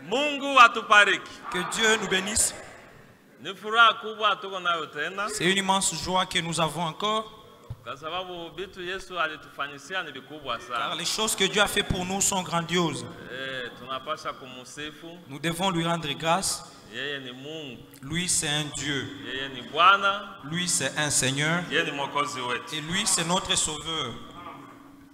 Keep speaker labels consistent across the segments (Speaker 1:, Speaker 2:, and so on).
Speaker 1: Mungu atubariki.
Speaker 2: Que Dieu nous bénisse.
Speaker 1: Ni furaha kubwa tuko nayo tena.
Speaker 2: C'est une immense joie que nous avons encore.
Speaker 1: Kwa sababu vitu Yesu alitufanyisia ni vikubwa
Speaker 2: Car
Speaker 1: sana.
Speaker 2: les choses que Dieu a fait pour nous sont grandioses.
Speaker 1: Tunapaswa kumsifu.
Speaker 2: Nous devons lui rendre grâce.
Speaker 1: Yeye ni Mungu.
Speaker 2: Lui, c'est un Dieu.
Speaker 1: Yeye ni Bwana.
Speaker 2: Lui, c'est un Seigneur.
Speaker 1: Yeye ni Mwokozi wetu.
Speaker 2: Et lui, c'est notre Sauveur.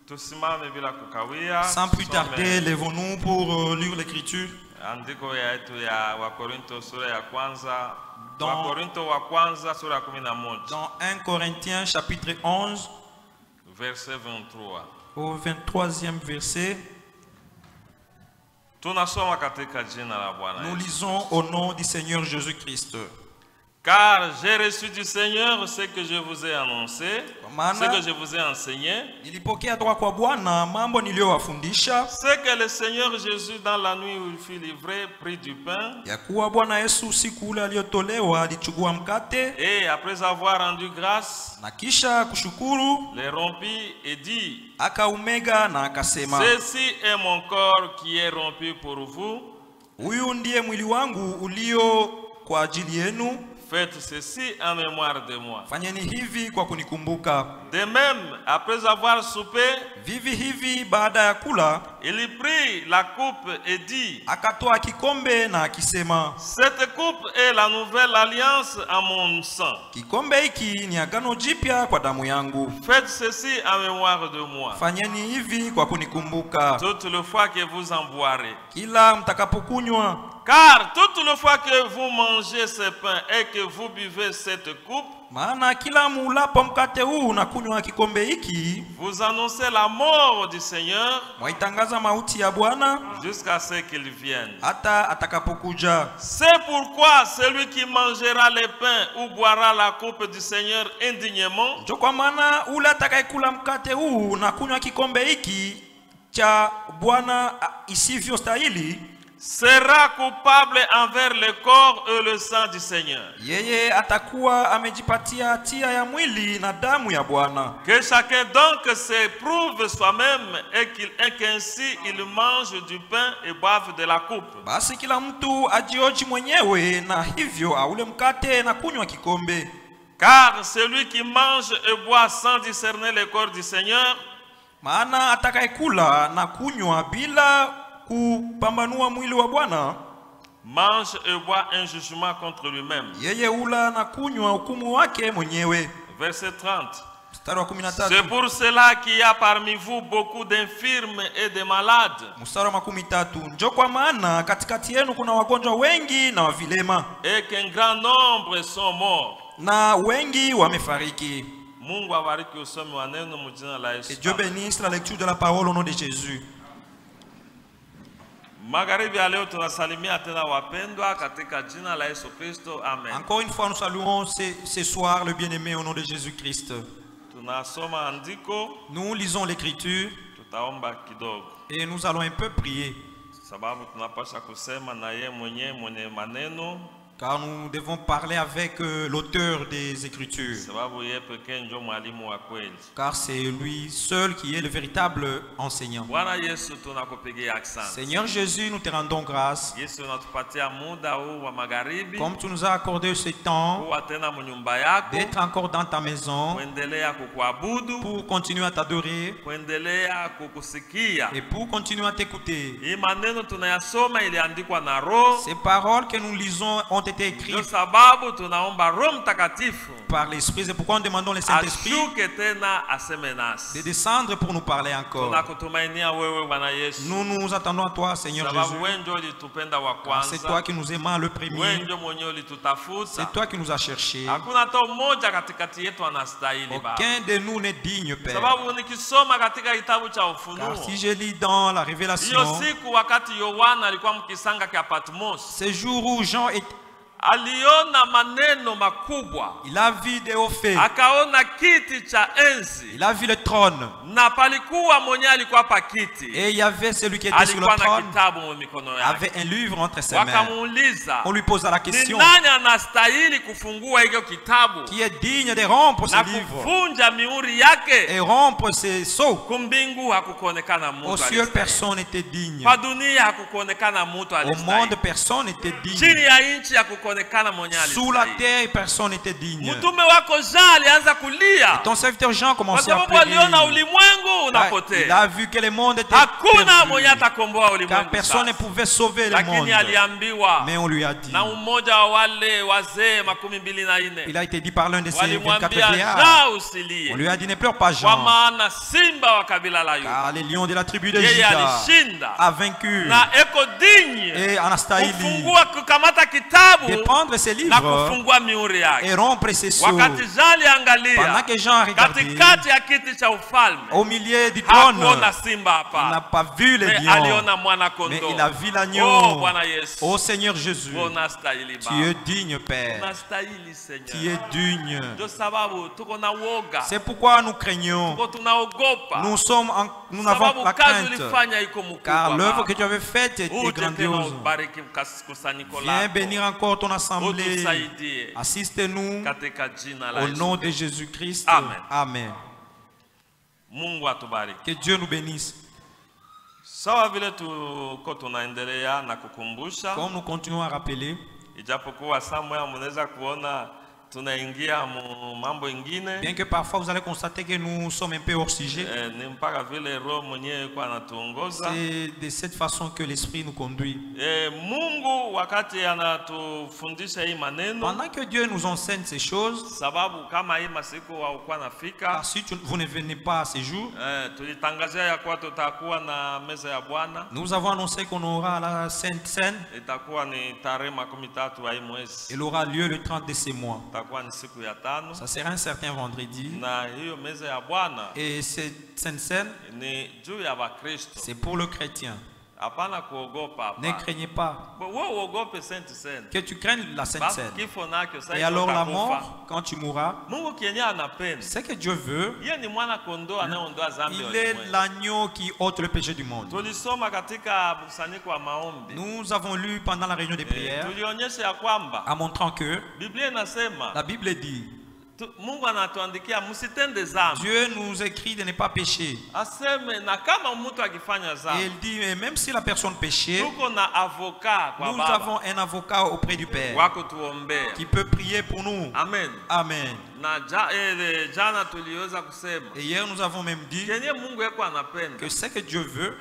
Speaker 1: Tusimame bila kukawia.
Speaker 2: Sans plus tarder, lèvons-nous pour lire l'Écriture.
Speaker 1: Andiko yetu ya Wakorinto sura ya kwanza.
Speaker 2: Dans 1 Corinthiens chapitre 11,
Speaker 1: verset 23.
Speaker 2: Au 23e verset, nous lisons au nom du Seigneur Jésus-Christ.
Speaker 1: Car j'ai reçu du Seigneur ce que je vous ai annoncé, ce que je vous ai enseigné, ce que le Seigneur Jésus dans la nuit où il fut livré prit du pain et après avoir rendu grâce, les rompit et dit, ceci est mon corps qui est rompu pour vous. Faites ceci en mémoire de moi. De même, après avoir soupé, il prit la coupe et dit, cette coupe est la nouvelle alliance à mon sang. Faites ceci en mémoire de moi. Toutes les fois que vous en boirez. Car toute la fois que vous mangez ce pain et que vous buvez cette coupe, vous annoncez la mort du Seigneur jusqu'à ce qu'il vienne. C'est pourquoi celui qui mangera le pain ou boira la coupe du Seigneur indignement sera coupable envers le corps et le sang du Seigneur. Que chacun donc s'éprouve soi-même et qu'ainsi il mange du pain et boive de la coupe. Car celui qui mange et boit sans discerner le corps du Seigneur mange et boit un jugement contre lui-même. Verset 30. C'est pour cela qu'il y a parmi vous beaucoup d'infirmes et de malades. Et qu'un grand nombre sont morts.
Speaker 2: Que Dieu bénisse la lecture de la parole au nom de Jésus. Encore une fois, nous saluons ce soir le bien-aimé au nom de Jésus-Christ. Nous lisons l'Écriture et nous allons un peu prier. Car nous devons parler avec l'auteur des Écritures. Car c'est lui seul qui est le véritable enseignant. Seigneur Jésus, nous te rendons grâce. Comme tu nous as accordé ce temps d'être encore dans ta maison pour continuer à t'adorer et pour continuer à t'écouter. Ces paroles que nous lisons ont été écrites par l'Esprit. C'est pourquoi nous demandons le Saint-Esprit de descendre pour nous parler encore. Nous nous attendons à toi, Seigneur Jésus. Car c'est toi qui nous aimons le premier. C'est toi qui nous as cherchés. Aucun de nous n'est digne, Père. Car si je lis dans la Révélation, ce jour où Jean est
Speaker 1: aliona maneno makubwa.
Speaker 2: Il a vu des hauts faits.
Speaker 1: Akaona kiti cha enzi.
Speaker 2: Il a vu le trône.
Speaker 1: Na palikuwa mwenye alikuwa pa kiti.
Speaker 2: Et il y avait celui qui était sur le trône.
Speaker 1: Kitabu mu mikono yake.
Speaker 2: Avait un livre entre ses mains.
Speaker 1: Wakamuuliza.
Speaker 2: On lui posa la question.
Speaker 1: Ni nani anastahili kufungua hiyo kitabu?
Speaker 2: Qui est digne de rompre ce livre?
Speaker 1: Na kuvunja mihuri yake.
Speaker 2: Et rompre ses sceaux.
Speaker 1: Kumbingu hakukuonekana mtu.
Speaker 2: Au ciel personne n'était digne.
Speaker 1: Pa dunia hakukuonekana mtu alistahili.
Speaker 2: Au monde personne n'était digne.
Speaker 1: Chini ya nchi hakukuonekana mwenye alistahili.
Speaker 2: Sous la terre personne n'était digne.
Speaker 1: Mtume wako Jean alianza kulia.
Speaker 2: Et ton serviteur Jean commençait à pleurer.
Speaker 1: Aliona ulimwengu unapotea.
Speaker 2: Il a vu que le monde était
Speaker 1: hakuna mwenye atakomboa ulimwengu.
Speaker 2: Car personne ne pouvait sauver le monde.
Speaker 1: Lakini aliambiwa.
Speaker 2: Mais on lui a dit.
Speaker 1: Na mmoja wa wale wazee 24.
Speaker 2: Il a été dit par l'un de ces 24 vieillards. On lui a dit ne pleure pas Jean.
Speaker 1: Kwa maana simba wa kabila la Yuda.
Speaker 2: Car les lions de la tribu de Juda a vaincu.
Speaker 1: Na eko digne.
Speaker 2: Et anastahili.
Speaker 1: Kufungua kukamata kitabu.
Speaker 2: De prendre ses livres.
Speaker 1: Na kufungua mihuri yake.
Speaker 2: Et rompre ses sceaux.
Speaker 1: Wakati Jean aliangalia.
Speaker 2: Pendant que Jean regardait.
Speaker 1: Katikati ya kiti cha ufalme.
Speaker 2: Au milieu du trône.
Speaker 1: Hakuona simba hapa.
Speaker 2: Il n'a pas vu les lions.
Speaker 1: Aliona mwana kondoo.
Speaker 2: Mais il a vu l'agneau.
Speaker 1: Oh Bwana Yesu.
Speaker 2: Oh Seigneur Jésus.
Speaker 1: Unastahili Baba.
Speaker 2: Tu es digne Père.
Speaker 1: Unastahili Seigneur.
Speaker 2: Tu es digne.
Speaker 1: Ndio sababu tuko na woga.
Speaker 2: C'est pourquoi nous craignons.
Speaker 1: Tuko tunaogopa.
Speaker 2: Nous avons la crainte. Car l'œuvre que tu avais faite est grandiose. Viens bénir encore ton assemblée. Assiste-nous au nom de Jésus-Christ.
Speaker 1: Amen.
Speaker 2: Amen.
Speaker 1: Mungu atubariki.
Speaker 2: Que Dieu nous bénisse.
Speaker 1: Sawa vile tuko tunaendelea na kukumbusha.
Speaker 2: Comme nous continuons à rappeler.
Speaker 1: Ijapokuwa somewhere mnaweza kuona tunaingia mambo ingine.
Speaker 2: Bien que parfois vous allez constater que nous sommes un peu hors sujet.
Speaker 1: Ni mpaka vile roho mwenyewe kwa anatuongoza.
Speaker 2: C'est de cette façon que l'esprit nous conduit.
Speaker 1: Mungu wakati anatufundisha hii maneno.
Speaker 2: Pendant que Dieu nous enseigne ces choses.
Speaker 1: Sababu kama hii masiku haukuwa nafika.
Speaker 2: Car si vous ne venez pas à ces jours.
Speaker 1: Tulitangazia ya kuwa tutakuwa na meza ya Bwana.
Speaker 2: Nous avons annoncé qu'on aura la Sainte Seine.
Speaker 1: Itakuwa ni tarehe 13 wa hii mwezi.
Speaker 2: Elle aura lieu le 30 de ce mois.
Speaker 1: Ça
Speaker 2: sera un certain vendredi.
Speaker 1: Et
Speaker 2: cette Sainte Seine, c'est pour le chrétien. Ne craignez pas que tu craignes la Sainte Seine. Et alors la mort, quand tu mourras, ce que Dieu veut, il est l'agneau qui ôte le péché du monde. Nous avons lu pendant la réunion des prières en montrant que la Bible dit Dieu nous écrit de ne pas pécher. Et il dit, même si la personne péchait, nous avons un avocat auprès du Père qui peut prier pour nous.
Speaker 1: Amen.
Speaker 2: Amen. Et hier nous avons même dit que ce que Dieu veut,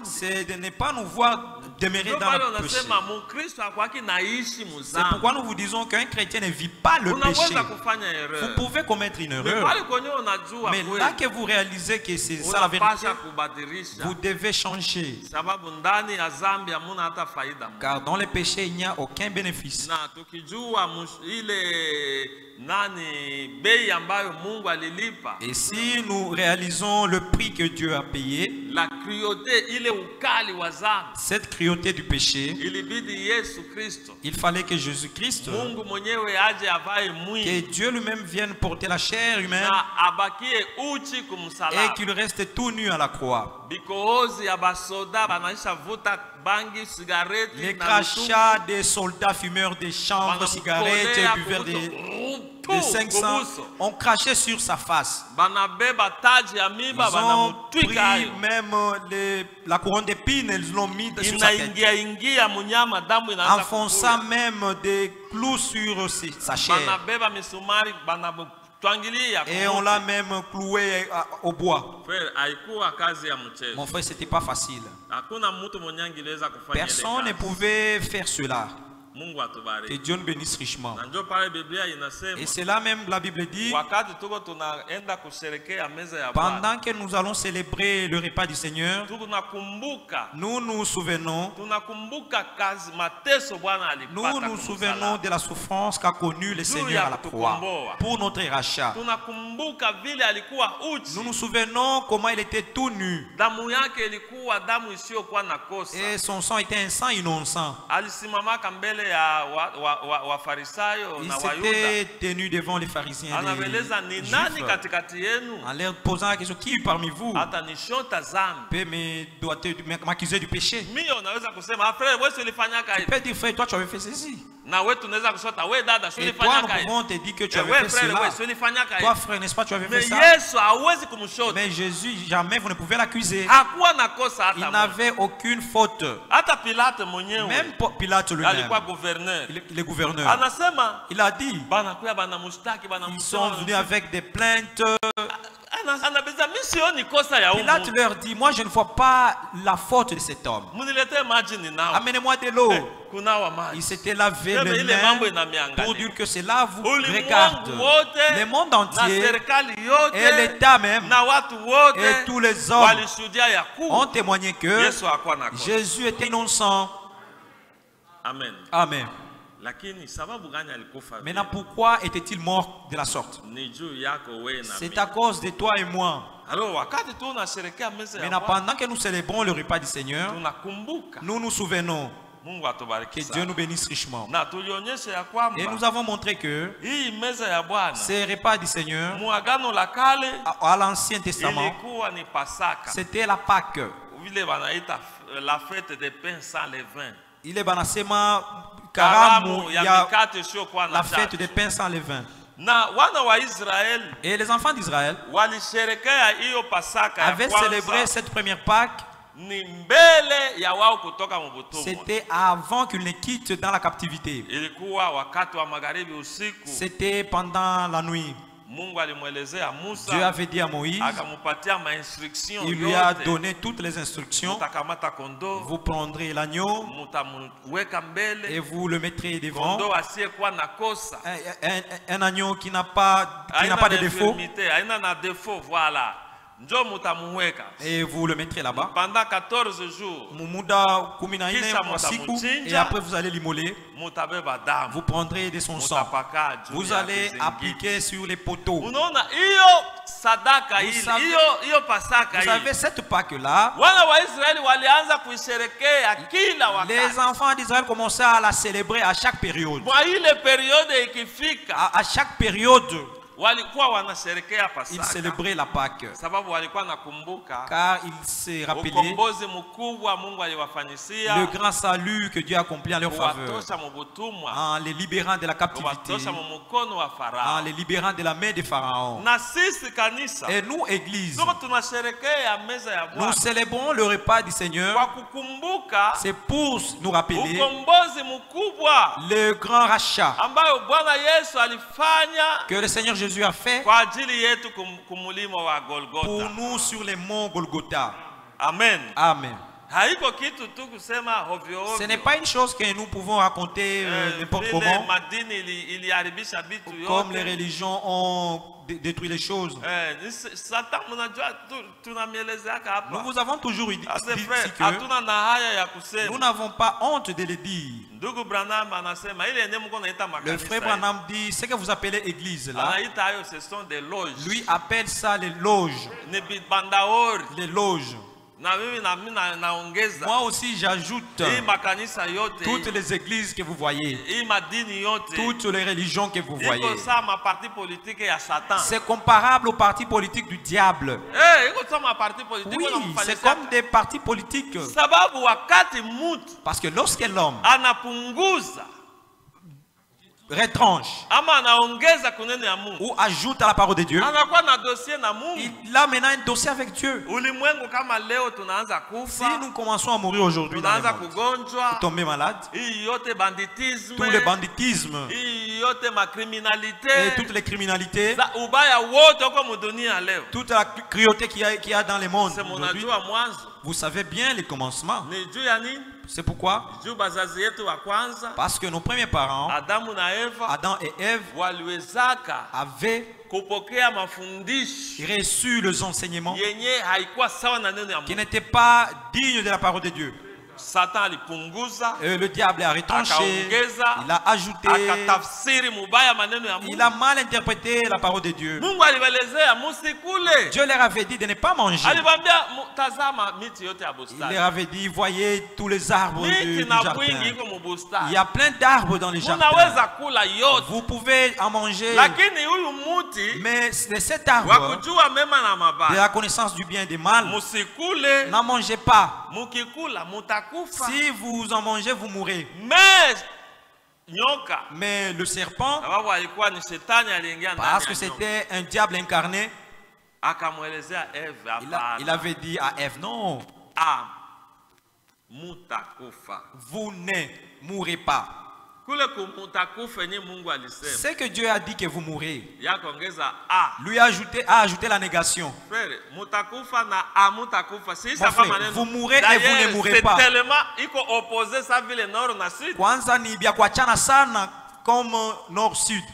Speaker 2: c'est de ne pas nous voir demeurer dans le péché. C'est pourquoi nous vous disons qu'un chrétien ne vit pas le péché. Vous pouvez commettre une erreur, mais là que vous réalisez que c'est ça la vérité, vous devez changer. Car dans le péché il n'y a aucun bénéfice. Et si nous réalisons le prix que Dieu a payé, cette cruauté du péché, il fallait que Jésus-Christ, que Dieu lui-même vienne porter la chair humaine et qu'il reste tout nu à la croix. Les crachats des soldats fumeurs des chambres, cigarettes et buveurs des 500 ont craché sur sa face. Ils ont pris même la couronne d'épines, ils l'ont mis sur sa tête, enfonçant même des clous sur sa chair. Et on l'a même cloué au bois. Mon frère, c'était pas facile. Personne ne pouvait faire cela. Que Dieu nous bénisse richement. Et c'est là même la Bible dit, pendant que nous allons célébrer le repas du Seigneur, nous nous souvenons de la souffrance qu'a connue le Seigneur à la croix pour notre rachat. Nous nous souvenons comment il était tout nu. Et son sang était un sang innocent. Il s'était tenu devant les pharisiens et les juifs, en leur posant la question, qui parmi vous peut m'accuser du péché? Tu peux dire, frère, toi tu avais fait ceci. Et toi, nous pouvons te dire que tu avais fait cela. Toi, frère, n'est-ce pas, tu avais fait ça. Mais Jésus, jamais vous ne pouvez l'accuser. Il n'avait aucune faute. Même Pilate lui-même, le gouverneur, il a dit, ils sont venus avec des plaintes. Pilate leur dit, moi je ne vois pas la faute de cet homme. Amenez-moi de l'eau. Il s'était lavé les mains pour dire que cela vous regarde. Le monde entier et l'État même et tous les hommes ont témoigné que Jésus était innocent.
Speaker 1: Amen.
Speaker 2: Amen. Maintenant, pourquoi était-il mort de la sorte? C'est à cause de toi et moi. Maintenant, pendant que nous célébrons le repas du Seigneur, nous nous souvenons que Dieu nous bénisse richement. Et nous avons montré que ces repas du Seigneur, à l'Ancien Testament, c'était la Pâque.
Speaker 1: La fête des pains sans levain.
Speaker 2: Il est banasema karamu ya la fête des pains sans levain. Et les enfants d'Israël avaient célébré cette première Pâque. C'était avant qu'ils ne quittent dans la captivité. C'était pendant la nuit. Dieu avait dit à Moïse, il lui a donné toutes les instructions. Vous prendrez l'agneau et vous le mettrez devant. Un agneau qui n'a pas de défaut. Et vous le mettrez là-bas.
Speaker 1: Pendant 14 jours.
Speaker 2: Et après vous allez l'immoler. Vous prendrez de son sang. Vous allez appliquer sur les poteaux. Vous savez cette Pâque-là, les enfants d'Israël commençaient à la célébrer à chaque période. À chaque période, ils célébraient la Pâque car ils se rappelaient le grand salut que Dieu a accompli en leur faveur en les libérant de la captivité, en les libérant de la main des pharaons. Et nous, Église, nous célébrons le repas du Seigneur. C'est pour nous rappeler le grand rachat que le Seigneur Jésus a fait pour nous sur les monts Golgotha.
Speaker 1: Amen.
Speaker 2: Amen. Ce n'est pas une chose que nous pouvons raconter n'importe comment, comme les religions ont détruit les choses. Nous vous avons toujours dit que nous n'avons pas honte de le dire. Le frère Branham dit ce que vous appelez église là, lui appelle ça les loges. Les loges. Moi aussi j'ajoute toutes les églises que vous voyez, toutes les religions que vous voyez. C'est comparable aux partis politiques du diable. Oui, c'est comme des partis politiques. Parce que lorsque l'homme retranche ou ajoute à la parole de Dieu, il a maintenant un dossier avec Dieu. Si nous commençons à mourir aujourd'hui, tomber malade, tout le banditisme et toutes les criminalités, toute la cruauté qu'il y a dans le monde aujourd'hui, vous savez bien les commencements. C'est pourquoi, parce que nos premiers parents, Adam et Ève, avaient reçu les enseignements qui n'étaient pas dignes de la parole de Dieu.
Speaker 1: Satan
Speaker 2: et le diable a retranché, il a ajouté, il a mal interprété la parole de Dieu. Dieu leur avait dit de ne pas manger. Il leur avait dit, voyez tous les arbres du jardin. Il y a plein d'arbres dans les jardins. Vous pouvez en manger. Mais cet arbre de la connaissance du bien et du mal, n'en mangez pas. Si vous en mangez, vous mourrez. Mais le serpent, parce que c'était un diable incarné, il avait dit à Ève, non, vous ne mourrez pas. C'est que Dieu a dit que vous mourrez. Lui a ajouté la négation. Mon frère, vous mourrez et vous ne mourrez pas. Kwanza ni bya kuachana sana comme nord-sud.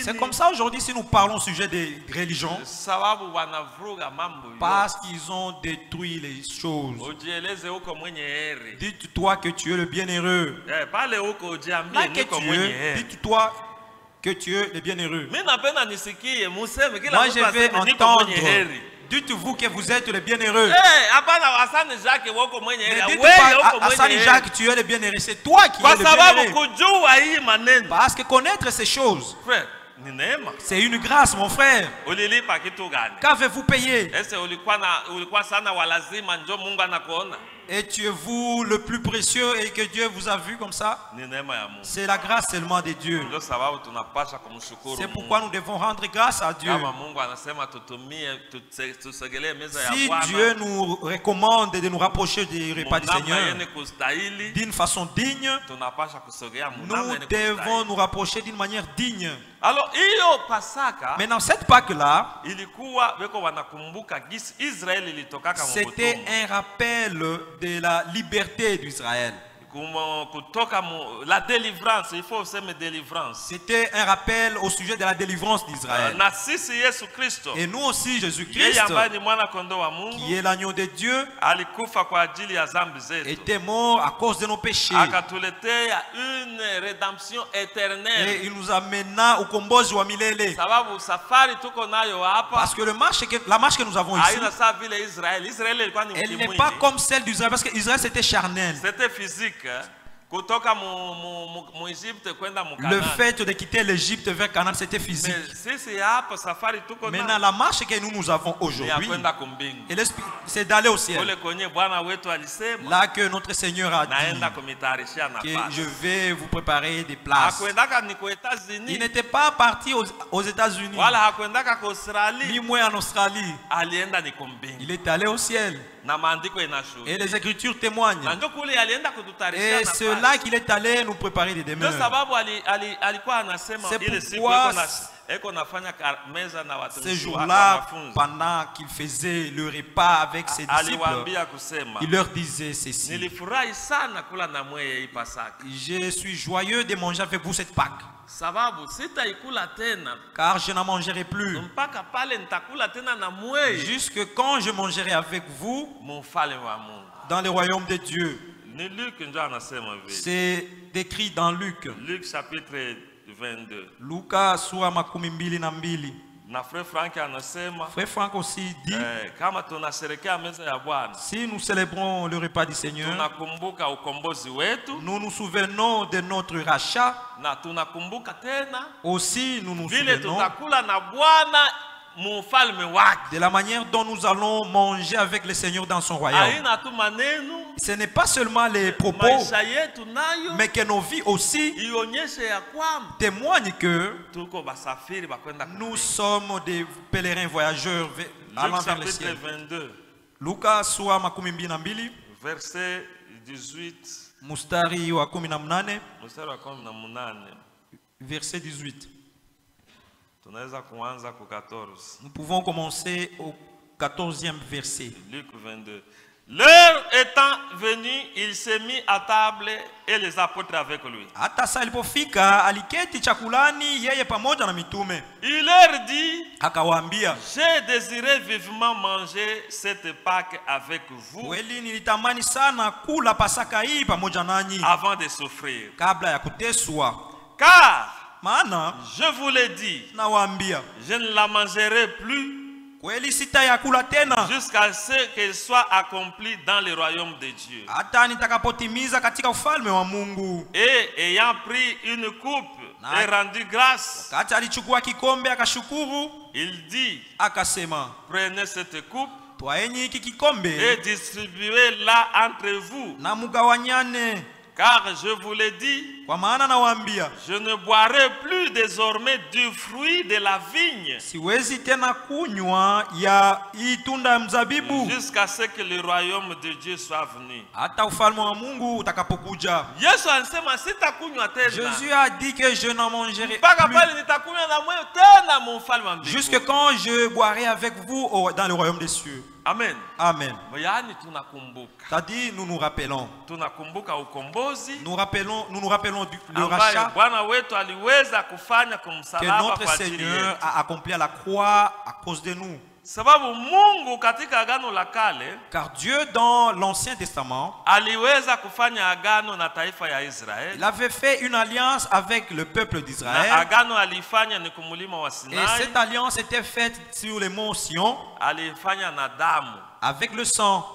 Speaker 2: C'est comme ça aujourd'hui si nous parlons au sujet des religions. Parce qu'ils ont détruit les choses. Dites-toi que tu es le bienheureux. Dites-toi que tu es le bienheureux. Moi je vais entendre. Dites-vous que vous êtes le bienheureux. Ne dites pas Hassan Jacques, tu es le bienheureux. C'est toi qui es le bienheureux. Parce que connaître ces choses, c'est une grâce, mon frère. Qu'avez-vous payé? Étiez-vous le plus précieux et que Dieu vous a vu comme ça? C'est la grâce seulement de Dieu. C'est pourquoi nous devons rendre grâce à Dieu. Si Dieu nous recommande de nous rapprocher du repas du Seigneur d'une façon digne, nous devons nous rapprocher d'une manière digne. Mais dans cette Pâque-là, c'était un rappel de la liberté d'Israël.
Speaker 1: La délivrance, il faut aussi me délivrance.
Speaker 2: C'était un rappel au sujet de la délivrance d'Israël. Et nous aussi, Jésus-Christ, qui est l'agneau de Dieu, était mort à cause de nos péchés.
Speaker 1: Une rédemption éternelle.
Speaker 2: Et il nous amena au kombozi wa milele. Parce que la marche que nous avons ici, elle n'est pas comme celle d'Israël, parce que Israël c'était charnel.
Speaker 1: C'était physique.
Speaker 2: Le fait de quitter l'Égypte vers Canaan, c'était physique. Maintenant, la marche que nous avons aujourd'hui, c'est d'aller au ciel. Là que notre Seigneur a dit que je vais vous préparer des places. Il n'était pas parti aux États-Unis, ni moins en Australie. Il est allé au ciel. Et les Écritures témoignent. Et c'est là qu'il est allé nous préparer des demeures. C'est pourquoi ce jour-là, pendant qu'il faisait le repas avec ses disciples, il leur disait ceci: je suis joyeux de manger avec vous cette Pâque, car je n'en mangerai plus jusque quand je mangerai avec vous dans le royaume de Dieu. C'est décrit dans Luc.
Speaker 1: Luc chapitre 22.
Speaker 2: Luka sura makumi mbili na mbili.
Speaker 1: Frère
Speaker 2: Franck aussi dit, si nous célébrons le repas du Seigneur, nous nous souvenons de notre rachat. Aussi nous nous souvenons de la manière dont nous allons manger avec le Seigneur dans son royaume. Ce n'est pas seulement les propos, mais que nos vies aussi témoignent que nous sommes des pèlerins voyageurs allant vers le ciel. Luka sura makumi mbili na mbili,
Speaker 1: verset 18,
Speaker 2: mustari wa 18, verset 18. Nous pouvons commencer 14e verset.
Speaker 1: Luc 22. L'heure étant venue, il s'est mis à table et les apôtres avec lui.
Speaker 2: Hata saa ilipofika aliketi chakulani yeye pamoja na mitume.
Speaker 1: Il leur dit,
Speaker 2: akawaambia,
Speaker 1: j'ai désiré vivement manger cette Pâque avec vous.
Speaker 2: Kweli nilitamani sana kula Pasaka hii pamoja nanyi.
Speaker 1: Avant de souffrir.
Speaker 2: Kabla ya kuteswa.
Speaker 1: Car
Speaker 2: maana
Speaker 1: je vous l'ai dit,
Speaker 2: nawaambia,
Speaker 1: je ne la mangerai plus
Speaker 2: jusqu'à
Speaker 1: ce qu'elle soit accomplie dans le royaume de Dieu. Et ayant pris une coupe et rendu grâce, il dit, prenez cette coupe et distribuez-la entre vous. Car je vous l'ai dit, je ne boirai plus désormais du fruit de la vigne jusqu'à ce que le royaume de Dieu soit venu.
Speaker 2: Jésus a dit que je n'en mangerai plus jusque quand je boirai avec vous dans le royaume des cieux.
Speaker 1: Amen.
Speaker 2: Amen. C'est-à-dire, nous nous rappelons. Nous nous rappelons le rachat que notre Seigneur a accompli à la croix à cause de nous. Car Dieu dans l'Ancien Testament, il avait fait une alliance avec le peuple d'Israël. Et cette alliance était faite sur les monts Sion avec le sang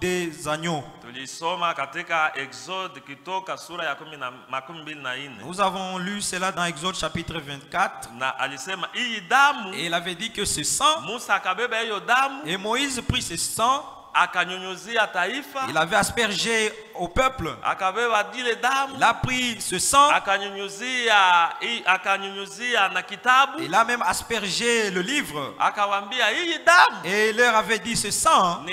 Speaker 2: des agneaux. Nous avons lu cela dans Exode chapitre 24. Et il avait dit que ce sang, et Moïse prit ce sang, il avait aspergé au peuple. Il a pris ce sang. Il a même aspergé le livre. Et il leur avait dit, ce sang,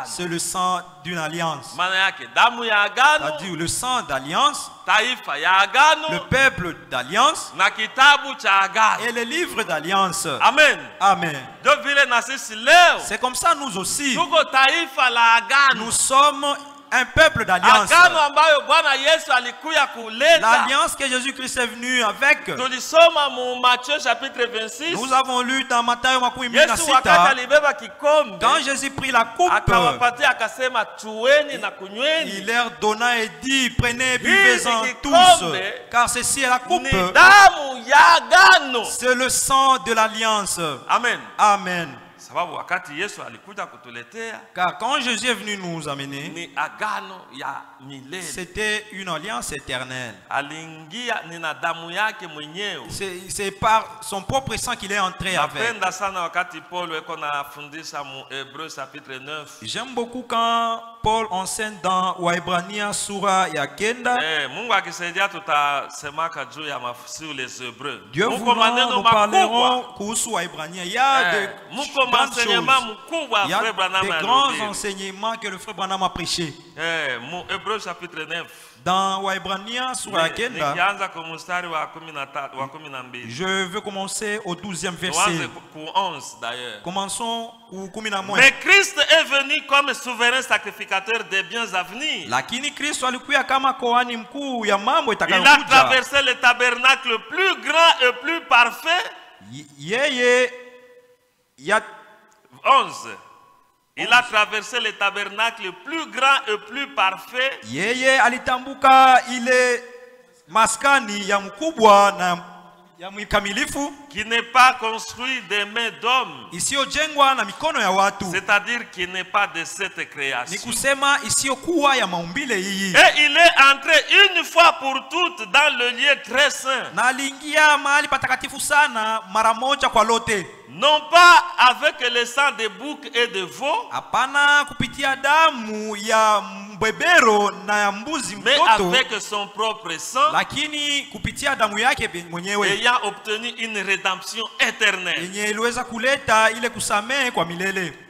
Speaker 2: c'est le sang d'une alliance. C'est-à-dire le sang d'alliance, le peuple d'alliance et le livre d'alliance.
Speaker 1: Amen.
Speaker 2: Amen. C'est comme ça nous aussi. Nous sommes un peuple d'alliance. L'alliance que Jésus-Christ est venu avec. Nous avons lu dans Matthieu 26. Quand Jésus prit la coupe, il leur donna et dit, prenez, buvez-en tous, car ceci est la coupe. C'est le sang de l'alliance.
Speaker 1: Amen.
Speaker 2: Amen. Car quand Jésus est venu nous amener, c'était une alliance éternelle. C'est par son propre sang qu'il est entré avec. J'aime beaucoup quand Paul enseigne dans Waebrania sura ya kenda. Dieu voulant, nous parlerons kuhusu Waebrania. Il y a de il y a des grands enseignements que le frère Branham a prêché.
Speaker 1: Hébreux chapitre 9.
Speaker 2: Dans Waebrania sura ya kenda, je veux commencer au 12e verset. Commençons au 11.
Speaker 1: Mais Christ est venu comme souverain sacrificateur des biens à venir. Il a traversé le tabernacle plus grand et plus parfait. 11. Il a traversé le tabernacle plus grand et plus parfait. Qui n'est pas construit des mains d'hommes. C'est-à-dire qui n'est pas de cette création. Et il est entré une fois pour toutes dans le lieu très saint. Non pas avec le sang de bouc et de veau, mais avec son propre sang, ayant obtenu une rédemption éternelle.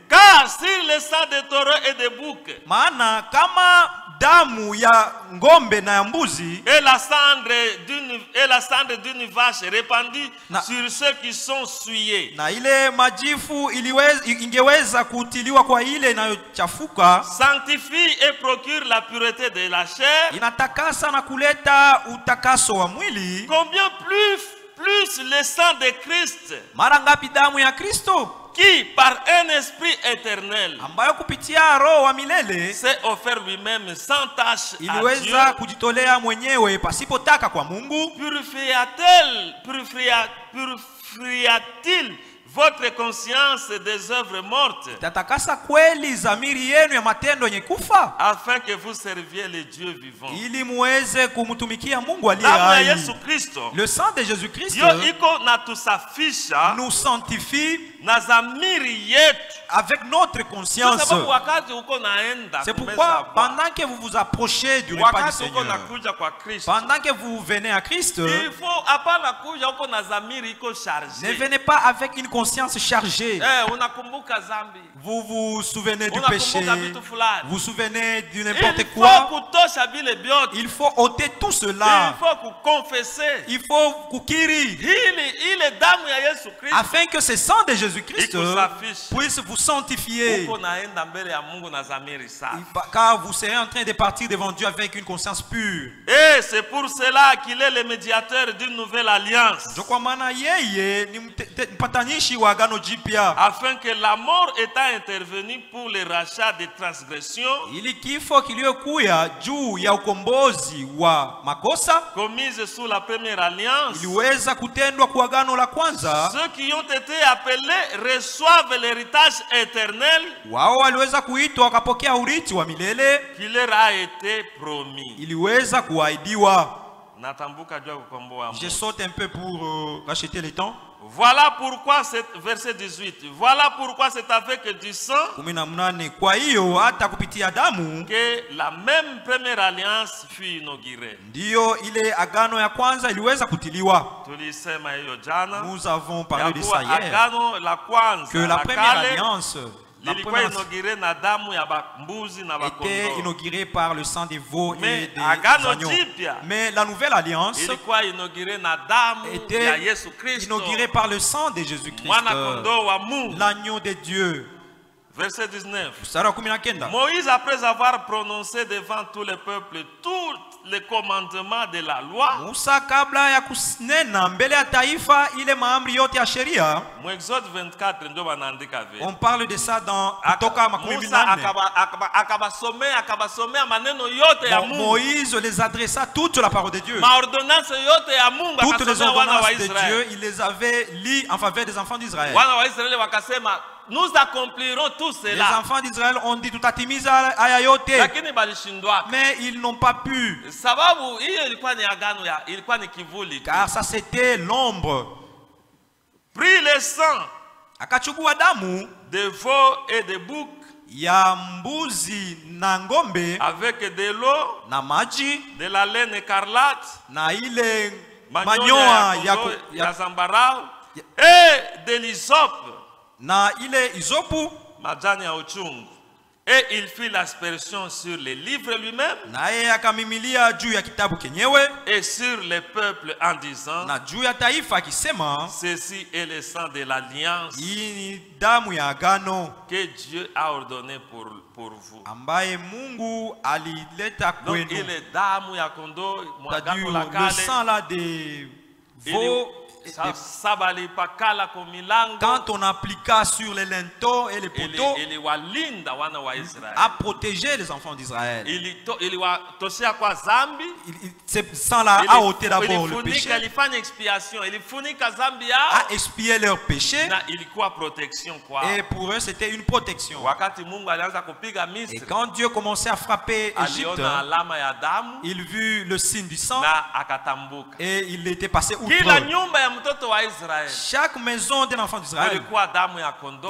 Speaker 1: Car
Speaker 2: Car si le sang de taureau et de bouc,
Speaker 1: maana kama damu ya ngombe na ya mbuzi
Speaker 2: et la cendre d'une vache répandue sur ceux qui sont souillés,
Speaker 1: na ile majifu ingeweza kutiliwa kwa ile inayochafuka,
Speaker 2: sanctifie et procure la pureté de la chair,
Speaker 1: inatakasa na kuleta utakaso wa mwili.
Speaker 2: Combien plus le sang de Christ,
Speaker 1: mara ngapi damu ya Kristo,
Speaker 2: qui par un esprit éternel
Speaker 1: ambayo kupitia roho wa milele
Speaker 2: s'est offert lui-même sans tache à Dieu,
Speaker 1: iliweza kujitolea mwenyewe pasipotaka kwa Mungu,
Speaker 2: purifia-t-il votre conscience des œuvres mortes,
Speaker 1: tatakasa kweli zamiri yenu ya matendo yenye kufa,
Speaker 2: afin que vous serviez le Dieu vivant,
Speaker 1: ili muweze kumtumikia Mungu aliye hai. Le sang de Jésus-Christ nous sanctifie avec notre conscience. C'est pourquoi pendant que vous vous approchez du repas du Seigneur, pendant que vous venez à Christ, ne venez pas avec une conscience chargée. Vous vous souvenez du péché, vous vous souvenez de n'importe quoi. Il faut ôter tout cela.
Speaker 2: Il faut confesser.
Speaker 1: Il faut kukiri, afin que ce sang de Jésus-Christ puisse vous sanctifier, car vous serez en train de partir devant Dieu avec une conscience pure.
Speaker 2: Et c'est pour cela qu'il est le médiateur d'une nouvelle alliance, afin que la mort étant intervenue pour le rachat des transgressions commises sous la première alliance, ceux qui ont été appelés reçoivent l'héritage éternel qui leur a été promis.
Speaker 1: Je saute un peu pour racheter le temps.
Speaker 2: Voilà pourquoi verset 18. Voilà pourquoi c'est avec du sang que la même première alliance fut inaugurée.
Speaker 1: Nous avons parlé de ça hier, que la première alliance était inaugurée par le sang des veaux et des agneaux. Mais la nouvelle alliance était inaugurée par le sang de Jésus-Christ, l'agneau de Dieu.
Speaker 2: Verset 19. Moïse, après avoir prononcé devant tout le peuple tous les commandements de la loi, Exode 24,
Speaker 1: on parle de ça dans Moïse les adressa toute la parole de Dieu. Toutes les ordonnances de Dieu, il les avait liées en faveur des enfants d'Israël.
Speaker 2: Nous accomplirons tout cela.
Speaker 1: Les enfants d'Israël ont dit tout mais ils n'ont pas pu, car ça c'était l'ombre.
Speaker 2: Pris le sang de veau et de bouc,
Speaker 1: ya mbuzi na ngombe,
Speaker 2: avec de l'eau,
Speaker 1: na maji,
Speaker 2: de la laine écarlate,
Speaker 1: na ile manyoa
Speaker 2: ya zambarau, et de l'hysope,
Speaker 1: na ile izopu,
Speaker 2: majani ya uchungu. Et il fit l'aspersion sur le livre lui-même et sur le peuple en disant, ceci est le sang de l'alliance que Dieu a ordonné pour vous. Donc il est damu ya kondo,
Speaker 1: le sang là des veaux. Quand on appliqua sur les linteaux et les poteaux, a protégé les enfants d'Israël. Ce sang-là a ôté d'abord le péché, a expié leur péché, et pour eux c'était une protection. Et quand Dieu commençait à frapper Égypte, il vit le signe du sang et il était passé outre. Chaque maison d'un enfant d'Israël,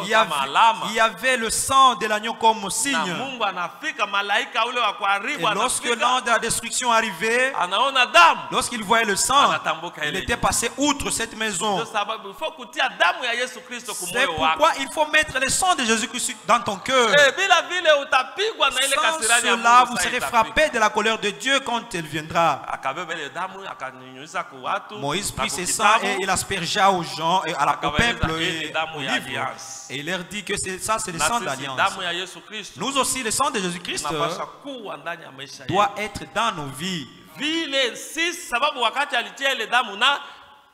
Speaker 1: il y avait le sang de l'agneau comme signe. Et lorsque l'an de la destruction arrivait, lorsqu'il voyait le sang, il était passé outre cette maison. C'est pourquoi il faut mettre le sang de Jésus-Christ dans ton cœur. Sans cela, vous serez frappé de la colère de Dieu quand elle viendra. Moïse prit ses sangs et il aspergea aux gens, et au peuple et aux livres. Et il leur dit que ça, c'est le sang d'alliance. Nous aussi, le sang de Jésus-Christ doit être dans nos vies.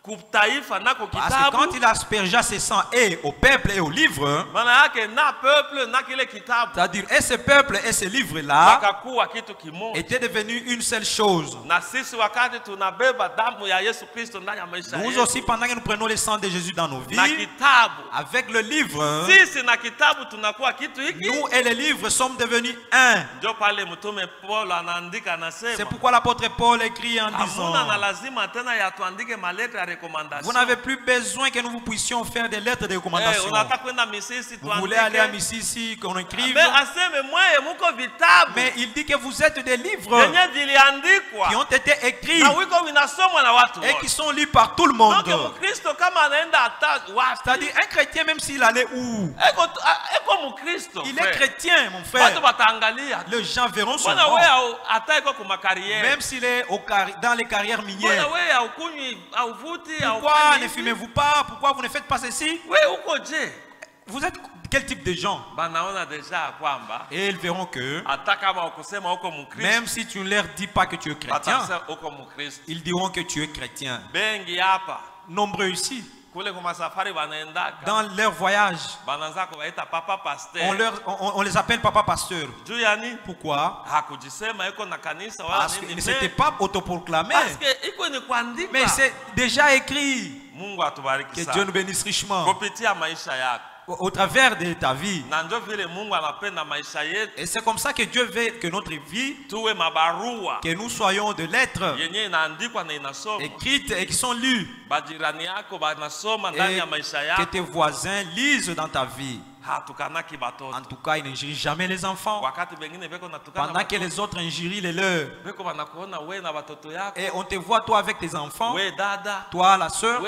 Speaker 1: Parce que quand il aspergea ses sangs et au peuple et au livre, c'est-à-dire et ce peuple et ce livre-là étaient devenus une seule chose. Nous aussi, pendant que nous prenons le sang de Jésus dans nos vies, avec le livre, nous et le livre sommes devenus un. C'est pourquoi l'apôtre Paul écrit en disant: vous n'avez plus besoin que nous vous puissions faire des lettres de recommandation. Vous voulez aller à Mississi, qu'on écrive. Mais il dit que vous êtes des livres qui ont été écrits et qui sont lus par tout le monde. C'est-à-dire un chrétien, même s'il allait où, il est chrétien, mon frère. Les gens verront son nom. Même s'il est dans les carrières minières. Pourquoi ne fumez-vous pas? Pourquoi vous ne faites pas ceci? Vous êtes quel type de gens? Et ils verront que même si tu ne leur dis pas que tu es chrétien, ils diront que tu es chrétien. Nombreux ici, dans leur voyage, on les appelle papa pasteur. Pourquoi? Parce qu'ils ne s'étaient pas autoproclamés. Mais c'est déjà écrit. Que Dieu nous bénisse richement au travers de ta vie. Et c'est comme ça que Dieu veut que notre vie, que nous soyons de lettres écrites et qui sont lues, et que tes voisins lisent dans ta vie. En tout cas, ils n'injurient jamais les enfants. Pendant que les autres injurient les leurs. Et on te voit toi avec tes enfants. Toi la soeur.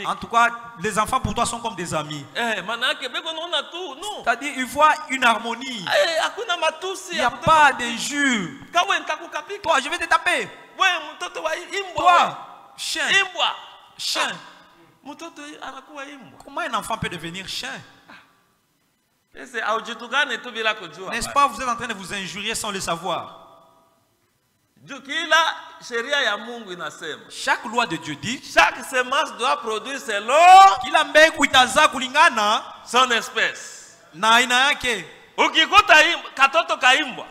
Speaker 1: En tout cas, les enfants pour toi sont comme des amis. C'est-à-dire, ils voient une harmonie. Il n'y a pas d'injure. Toi, je vais te taper. Toi, chien. Chien. Comment un enfant peut devenir chien? N'est-ce pas, vous êtes en train de vous injurier sans le savoir. Chaque loi de Dieu dit
Speaker 2: chaque semence doit produire selon son espèce.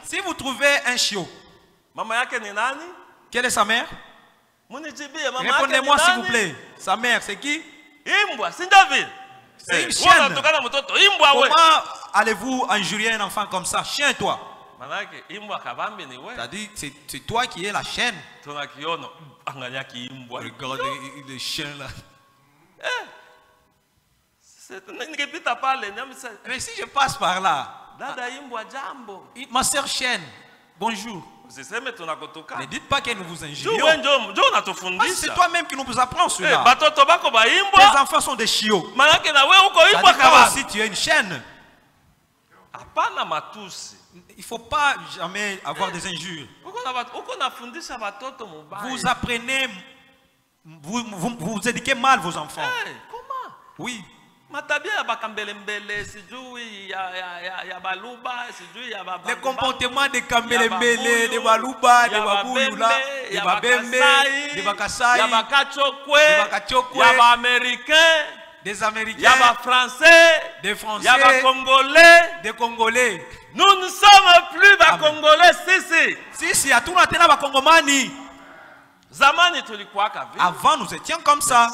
Speaker 1: Si vous trouvez un chiot, quelle est sa mère? Répondez-moi s'il vous plaît. Sa mère, c'est qui? C'est une chienne. Comment allez-vous injurier un enfant comme ça? Chien, toi. C'est-à-dire, c'est toi qui es la chienne. Regardez le chien là. Mais si je passe par là, ma soeur chienne, bonjour. Ne dites pas que nous vous injurions. C'est toi-même qui nous apprends cela. Tes enfants sont des chiots. Toi aussi tu es une chienne. Il ne faut pas jamais avoir des injures. Vous apprenez, vous éduquez mal vos enfants.
Speaker 2: Comment?
Speaker 1: Oui. Les comportements de Kambelembele, de Baluba, de Babouyoula, de Babembe, de Bakasai, de Bakachokwe, des Américains, des Français, des Congolais.
Speaker 2: Nous ne sommes plus Congolais,
Speaker 1: si, à tout le monde, avant nous étions comme ça.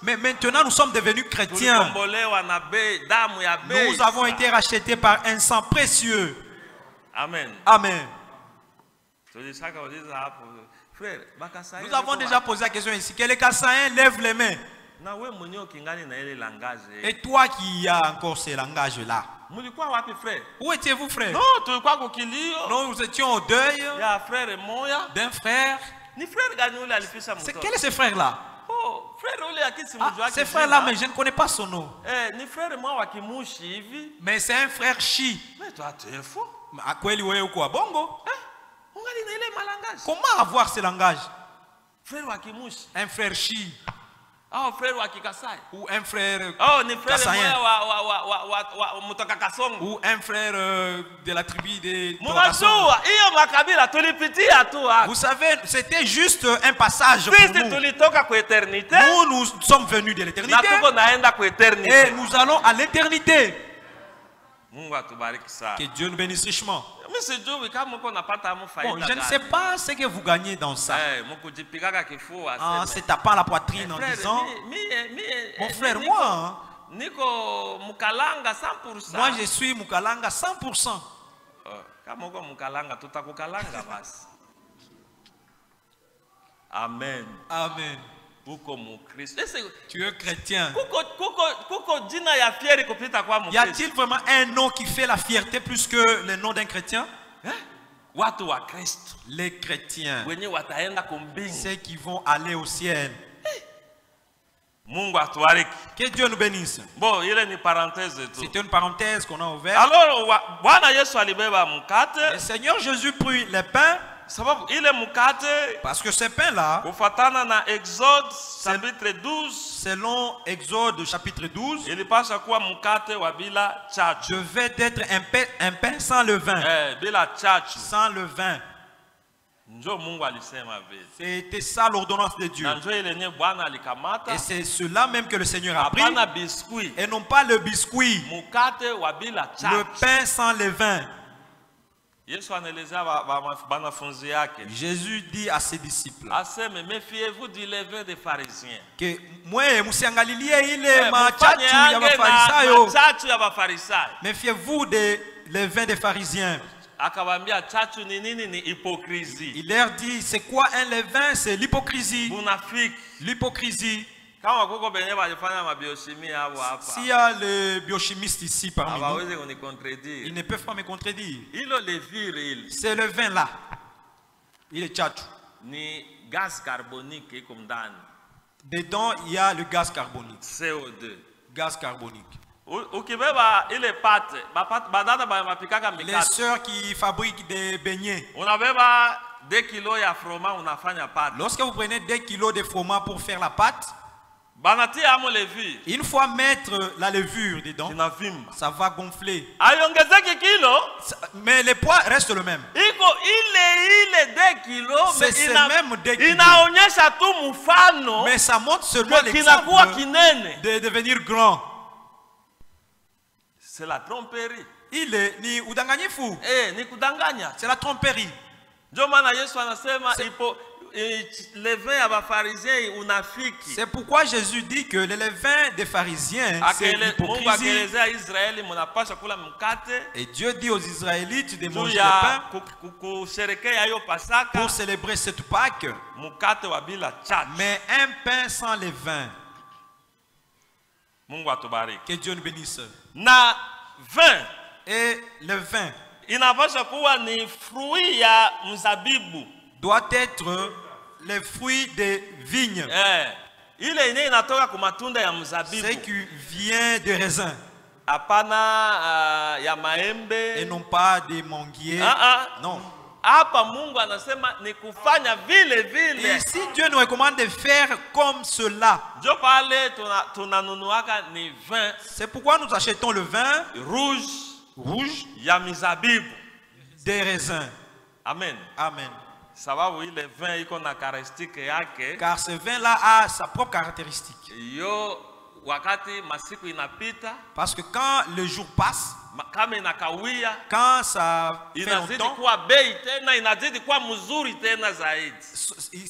Speaker 1: Mais maintenant nous sommes devenus chrétiens. Nous avons été rachetés par un sang précieux.
Speaker 2: Amen.
Speaker 1: Amen. Nous avons déjà posé la question ici. Que les Kassaïens lèvent les mains. Et toi qui as encore ces langages-là. Où étiez-vous, frère? Non, nous étions au deuil d'un frère. C'est quel est ce frère-là? Ce frère-là, mais je ne connais pas son nom. Mais c'est un frère Chi.
Speaker 2: Mais toi, tu es fou.
Speaker 1: Comment avoir ce langage? Un frère Chi.
Speaker 2: Oh, frère Wakikasai.
Speaker 1: Ou un frère
Speaker 2: Kassaïen.
Speaker 1: Ou un frère de la tribu de Vous savez, c'était juste un passage pour nous. Nous sommes venus de l'éternité et nous allons à l'éternité. Que Dieu nous bénisse richement. Bon, je ne sais pas ce que vous gagnez dans ça. En se tapant la poitrine en disant, mon frère, moi je suis Mukalanga 100%.
Speaker 2: Amen.
Speaker 1: Amen. Tu es chrétien. Y a-t-il vraiment un nom qui fait la fierté plus que le nom d'un chrétien? Les chrétiens, ceux qui vont aller au ciel. Que Dieu nous bénisse.
Speaker 2: Bon, il est une parenthèse.
Speaker 1: C'était une parenthèse qu'on a ouverte.
Speaker 2: Alors,
Speaker 1: le Seigneur Jésus prit les pains.
Speaker 2: Parce
Speaker 1: que ces pains-là,
Speaker 2: Exode chapitre 12,
Speaker 1: selon Exode chapitre 12,
Speaker 2: je
Speaker 1: vais être un pain sans levain. Sans levain. C'était ça l'ordonnance de Dieu. Et c'est cela même que le Seigneur a pris. Et non pas le biscuit. Le pain sans levain. Jésus dit à ses disciples
Speaker 2: méfiez-vous du levain des pharisiens.
Speaker 1: Que méfiez-vous des levains des pharisiens. Il leur dit, c'est quoi un levain? C'est l'hypocrisie. L'hypocrisie. S'il y a les biochimistes ici parmi nous, ils ne peuvent pas me contredire. C'est le vin là. Il est tchatchou. Dedans, il y a le gaz carbonique.
Speaker 2: CO2.
Speaker 1: Gaz carbonique.
Speaker 2: Les
Speaker 1: sœurs qui fabriquent des beignets. Lorsque vous prenez 2 kilos de fromage pour faire la pâte, une fois mettre la levure dedans, ça va gonfler. Mais le poids reste le même. C'est même 2 kilos. Mais ça montre seulement l'exemple de devenir grand.
Speaker 2: C'est la tromperie.
Speaker 1: C'est la tromperie. C'est pourquoi Jésus dit que le levain des pharisiens, c'est l'hypocrisie. Et Dieu dit aux Israélites de manger le pain pour célébrer cette Pâque. Mais un pain sans levain. Que Dieu nous bénisse. Et le vin doit être les fruits des vignes. Ce qui vient des raisins. Et non pas des manguiers. Non. Ici Dieu nous recommande de faire comme cela. C'est pourquoi nous achetons le vin rouge des raisins.
Speaker 2: Amen.
Speaker 1: Amen.
Speaker 2: Car
Speaker 1: ce vin-là a sa propre caractéristique. Parce que quand le jour passe, quand ça fait longtemps,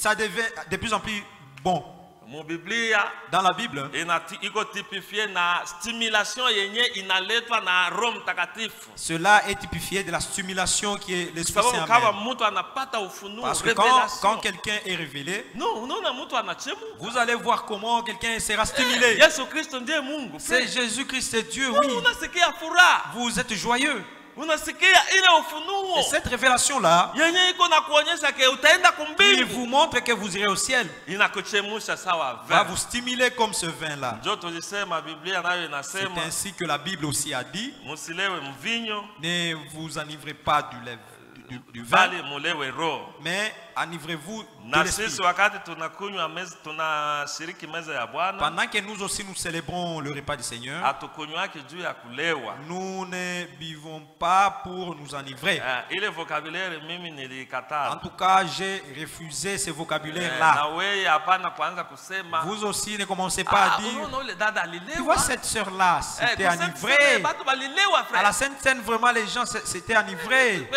Speaker 1: ça devient de plus en plus bon. Dans la Bible, cela est typifié de la stimulation qui est l'Esprit Saint. Parce que quand quelqu'un est révélé, vous allez voir comment quelqu'un sera stimulé. C'est Jésus-Christ, c'est Dieu, oui. Vous êtes joyeux. Et cette révélation-là, il vous montre que vous irez au ciel. Va vous stimuler comme ce vin-là. C'est ainsi que la Bible aussi a dit. Ne vous enivrez pas du vin, mais enivrez-vous de l'esprit. Pendant que nous aussi nous célébrons le repas du Seigneur, nous ne buvons pas pour nous enivrer. En tout cas, j'ai refusé ce vocabulaire-là. Vous aussi ne commencez pas à dire, tu vois cette sœur-là, c'était enivrée. À la Sainte Seine, vraiment les gens s'étaient enivrés.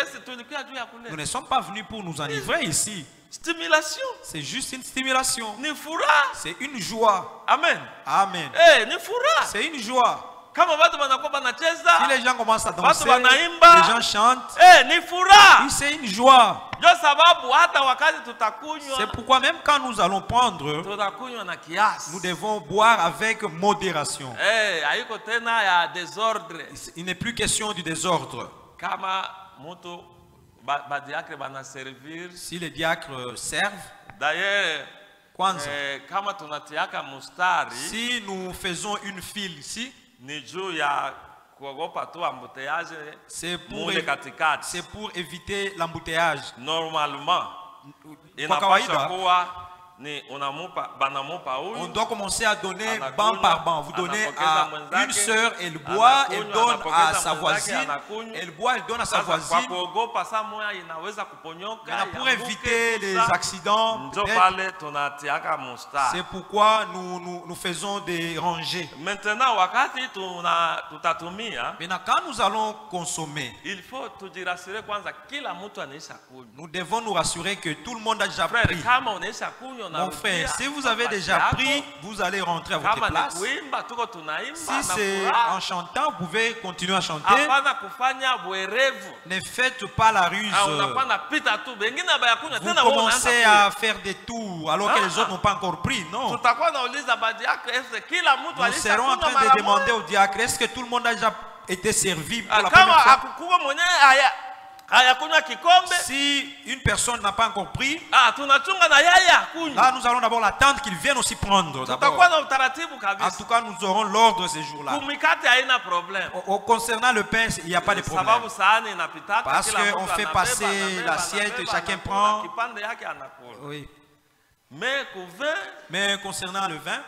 Speaker 1: Nous ne sommes pas venus pour nous enivrer ici.
Speaker 2: Stimulation.
Speaker 1: C'est juste une stimulation. C'est une joie.
Speaker 2: Amen.
Speaker 1: Amen. C'est une joie. Si les gens commencent à danser, les gens chantent, c'est une joie. C'est pourquoi même quand nous allons prendre, nous devons boire avec modération. Il n'est plus question du désordre. Si les diacres servent,
Speaker 2: d'ailleurs,
Speaker 1: si nous faisons une file ici, c'est pour éviter l'embouteillage.
Speaker 2: Normalement,
Speaker 1: on doit commencer à donner banc par banc. Vous donnez à une sœur, elle boit, elle donne à sa voisine, elle boit, elle donne à sa voisine. Maintenant, pour éviter les accidents, c'est pourquoi nous faisons des rangées.
Speaker 2: Maintenant,
Speaker 1: quand nous allons consommer, nous devons nous rassurer que tout le monde a déjà pris. Mon frère, si vous avez déjà pris, vous allez rentrer à votre place. Si c'est en chantant, vous pouvez continuer à chanter. Ne faites pas la ruse. Vous commencez à faire des tours alors que les autres n'ont pas encore pris. Non. Nous serons en train de demander au diacre, est-ce que tout le monde a déjà été servi pour la première fois? Si une personne n'a pas encore pris, là nous allons d'abord l'attendre qu'il vienne aussi prendre. En tout cas, nous aurons l'ordre ces jours-là. Concernant le pain, il n'y a pas de problème. Parce qu'on fait passer l'assiette, chacun prend. Oui. Mais concernant le vin,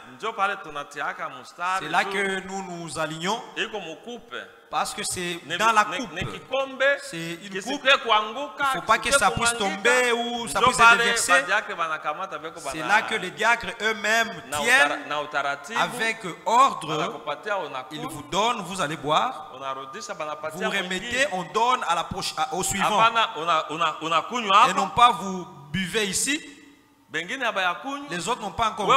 Speaker 1: c'est là que nous nous alignons. Parce que c'est dans la coupe. C'est une coupe. Il ne faut pas que ça puisse tomber ou ça puisse être déversé. C'est là que les diacres eux-mêmes tiennent avec ordre. Ils vous donnent, vous allez boire. Vous remettez, on donne au suivant. Et non pas vous buvez ici. Les autres n'ont pas encore bu.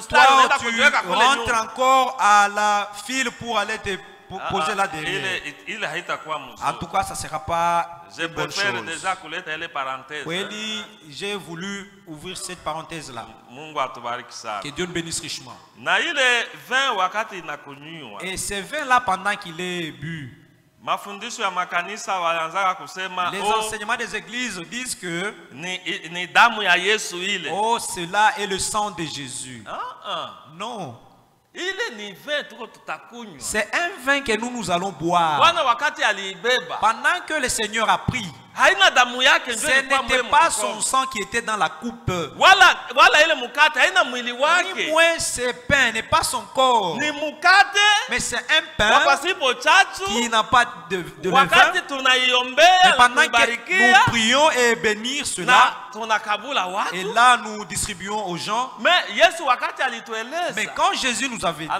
Speaker 1: Toi, tu rentres encore à la file pour aller te poser là derrière. En tout cas, ça ne sera pas une bonne chose. Oui, j'ai voulu ouvrir cette parenthèse-là. Que Dieu nous bénisse richement. Et ce vin-là, pendant qu'il est bu, les enseignements des églises disent que oh, cela est le sang de Jésus. Non. C'est un vin que nous allons boire. Pendant que le Seigneur a pris, ce n'était pas son sang qui était dans la coupe. Ni moins ce pain n'est pas son corps. Mais c'est un pain qui n'a pas de levain. Et pendant que nous prions et bénir cela, et là nous distribuons aux gens. Mais quand Jésus nous avait dit,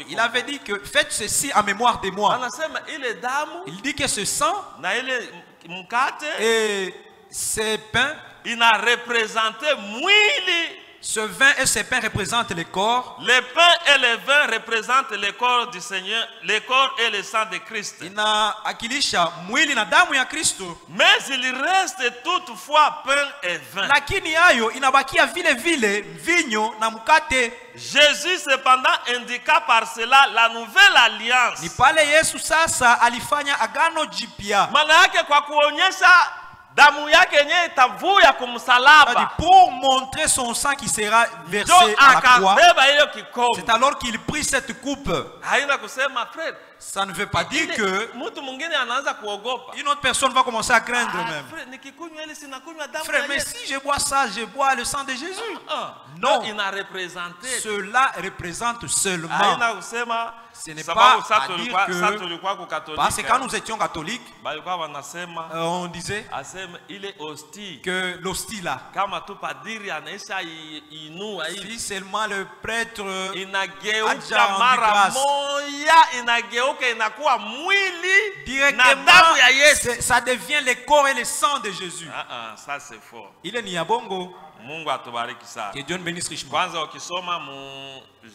Speaker 1: il avait dit que faites ceci en mémoire de moi. Il dit que ce sang et ces pains,
Speaker 2: il a représenté
Speaker 1: ce vin et ces pains représentent les corps.
Speaker 2: Les pains et les vins représentent le corps du Seigneur, le corps et le sang de Christ.
Speaker 1: Inaakilisha mwili na damu ya Kristo.
Speaker 2: Mais il reste toutefois pain et vin.
Speaker 1: Lakini hayo inabakia vile vile vinyo na mkate.
Speaker 2: Jésus cependant indiqua par cela la nouvelle alliance.
Speaker 1: Ni pale Yesu sasa alifanya agano jipya.
Speaker 2: Maana yake kwa kuonyesha damu yake yenyewe itavuya kumsalaba.
Speaker 1: Pour montrer son sang qui sera versé à la croix.
Speaker 2: C'est
Speaker 1: alors qu'il prit cette coupe.
Speaker 2: Haina kusema frère.
Speaker 1: Ça ne veut pas dire que
Speaker 2: mtu mwingine anaanza kuogopa.
Speaker 1: Une autre personne va commencer à craindre même. Frère, mais si je bois ça, je bois le sang de Jésus. Non, cela représente seulement. Ce n'est pas à dire que parce que quand nous étions catholiques, on disait que l'hostie là, si seulement le prêtre a déjà rendu grâce, directement ça devient le corps et le sang de Jésus.
Speaker 2: Ça c'est fort.
Speaker 1: Il est niabongo.
Speaker 2: Mungu atubariki sana.
Speaker 1: Que Dieu nous bénisse richement.
Speaker 2: Kwanza ukisoma mu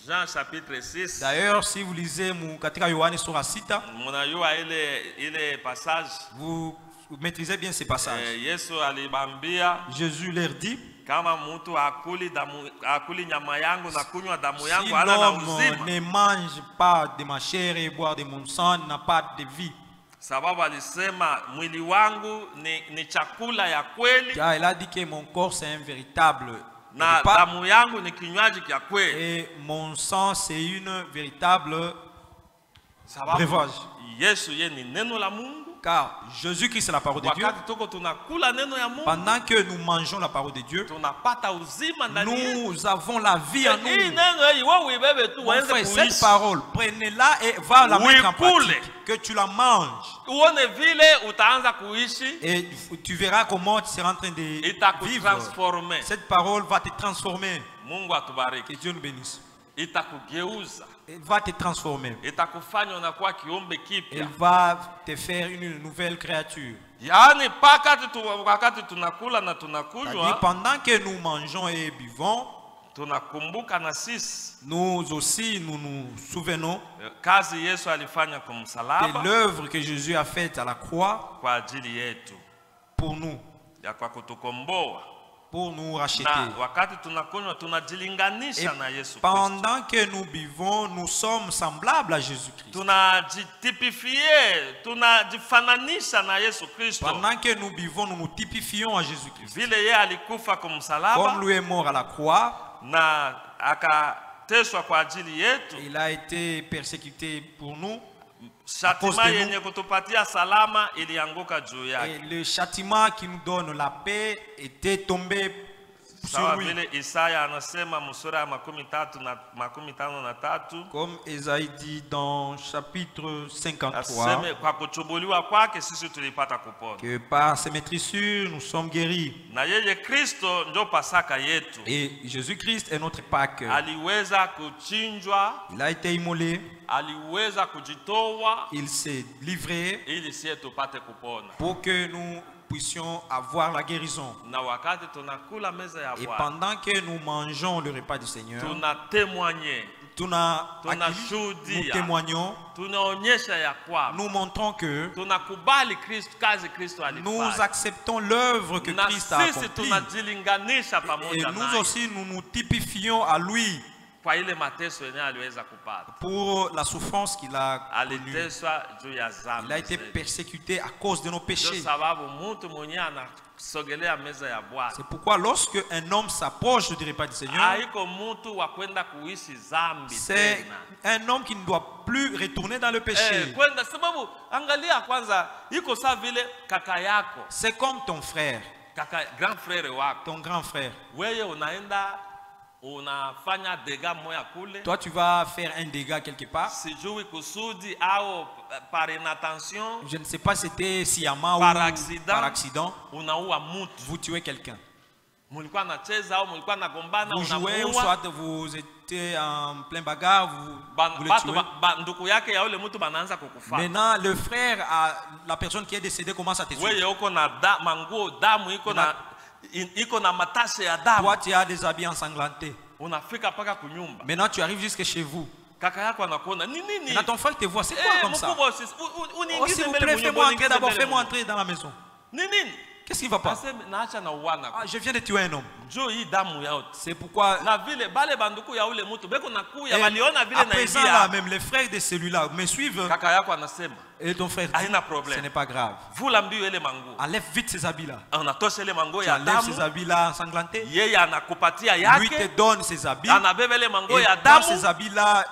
Speaker 2: Jean chapitre 6.
Speaker 1: D'ailleurs, si vous lisez mu katika Yohane sura 6,
Speaker 2: mnajua ile passage.
Speaker 1: Vous maîtrisez bien ces passages.
Speaker 2: Yesu alibambia,
Speaker 1: Jésus leur dit,
Speaker 2: kama mtu akuli nyama yangu na kunywa damu yangu,
Speaker 1: si l'homme ne mange pas de ma chair et boire de mon sang, n'a pas de vie.
Speaker 2: Sababu alisema mwili wangu ni chakula ya kweli.
Speaker 1: Car il a dit que mon corps c'est un véritable
Speaker 2: na damu yangu ni kinywaji cha kweli.
Speaker 1: Et mon sang c'est une véritable breuvage.
Speaker 2: Yesu yeye ni neno la Mungu.
Speaker 1: Car Jésus-Christ est la parole de Dieu. Pendant que nous mangeons la parole de Dieu, nous avons la vie en nous. Mon frère, cette parole, prenez-la et va la mettre en pratique. Que tu la manges. Et tu verras comment tu seras en train de vivre. Cette parole va te transformer. Que Dieu nous bénisse. Elle va te transformer. Elle va te faire une nouvelle créature. Pendant que nous mangeons et buvons, nous aussi nous nous souvenons de l'œuvre que Jésus a faite à la croix pour nous. Pour nous racheter. Et pendant que nous buvons, nous sommes semblables à Jésus-Christ. Pendant que nous buvons, nous nous typifions à Jésus-Christ. Comme lui est mort à la croix, il a été persécuté pour nous. Et le châtiment qui nous donne la paix était tombé sur lui. Comme Esaïe dit dans chapitre 53, que par ses maîtrissures nous sommes guéris. Et Jésus-Christ est notre Pâque. Il a été immolé. Il s'est livré pour que nous puissions avoir la guérison. Et pendant que nous mangeons le repas du Seigneur, nous témoignons, nous montrons que nous acceptons l'œuvre que Christ a accomplie. Et nous aussi nous nous typifions à lui pour la souffrance qu'il a connue. Il a été persécuté à cause de nos péchés. C'est pourquoi lorsque un homme s'approche du repas du Seigneur, c'est un homme qui ne doit plus retourner dans le péché. C'est comme ton frère, ton grand frère. Toi tu vas faire un dégât quelque part. Je ne sais pas si c'était sciemment ou par accident. Vous tuez quelqu'un. Vous jouez ou soit vous étiez en plein bagarre, vous le tuez. Maintenant le frère, la personne qui est décédée commence à te tuer. Toi, tu as des habits ensanglantés. Maintenant, tu arrives jusque chez vous. Maintenant, ton frère te voit, c'est quoi comme ça? Oh, s'il vous plaît, fais-moi entrer d'abord, fais-moi entrer dans la maison. Qu'est-ce qui ne va pas? Ah, je viens de tuer un homme. C'est pourquoi à présent là même les frères de celui-là me suivent. Et ton frère dit, ce n'est pas grave. Enlève vite ces habits-là. Tu enlèves ces habits-là ensanglantés. Lui te donne ses habits. Et dans ces habits-là,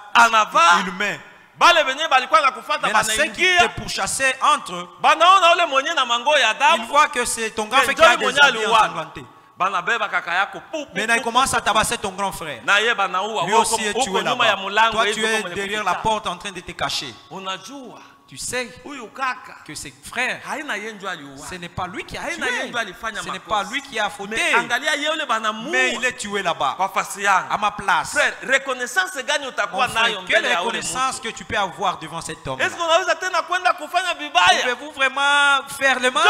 Speaker 1: il le met. Maintenant, ceux qui te pourchassaient entre eux, ils voient que c'est ton grand frère qui a des habits ensanglantés. Maintenant, il commence à tabasser ton grand frère. Lui aussi est tué là-bas. Toi, tu es derrière la porte en train de te cacher. Tu sais que ses frères, ce n'est pas lui qui a tué, ce n'est pas lui qui a fauté, mais il est tué là-bas, à ma place. Frère, quelle reconnaissance que tu peux avoir devant cet homme? Pouvez-vous vraiment faire le mal?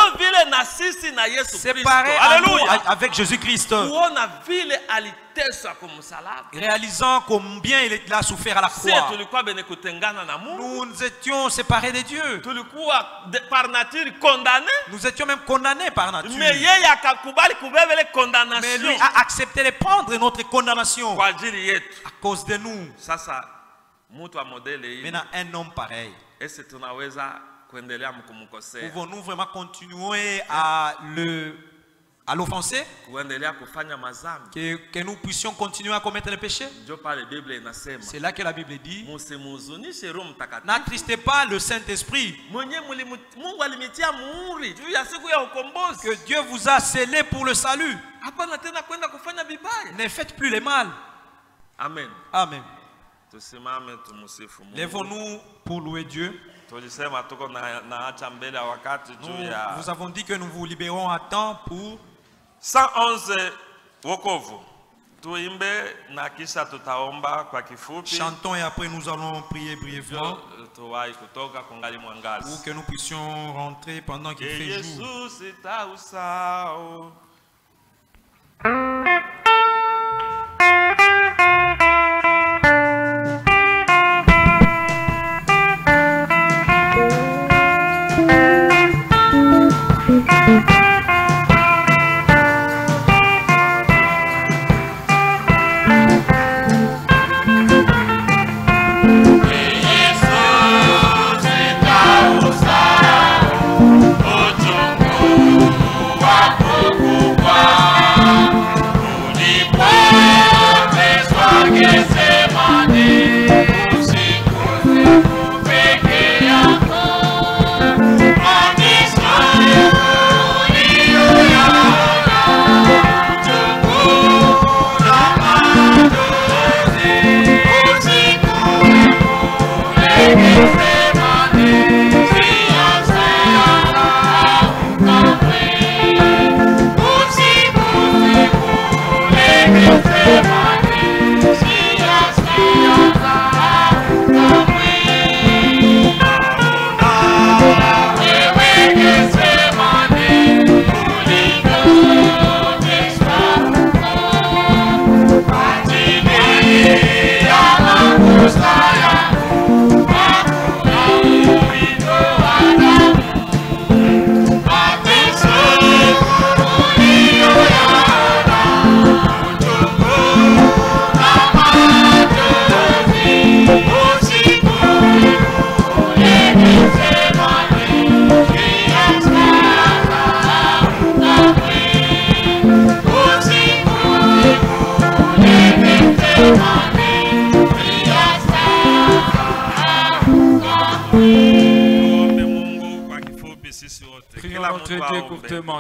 Speaker 1: C'est pareil avec Jésus-Christ. Réalisant combien il a souffert à la croix. Nous étions séparés de Dieu. Nous étions même condamnés par nature. Mais lui a accepté de prendre notre condamnation à cause de nous. Maintenant, un homme pareil, pouvons-nous vraiment continuer à l'offenser, que nous puissions continuer à commettre le péché? C'est là que la Bible dit, n'attristez pas le Saint-Esprit, que Dieu vous a scellé pour le salut. Ne faites plus le mal.
Speaker 2: Amen.
Speaker 1: Amen. Lèvons-nous pour louer Dieu. Nous avons dit que nous vous libérons à temps pour
Speaker 2: 111 wokovu. Tuimbe na kisha tutaomba kwa kifupi.
Speaker 1: Chantons et après nous allons prier brièvement pour que nous puissions rentrer pendant qu'il fait jour.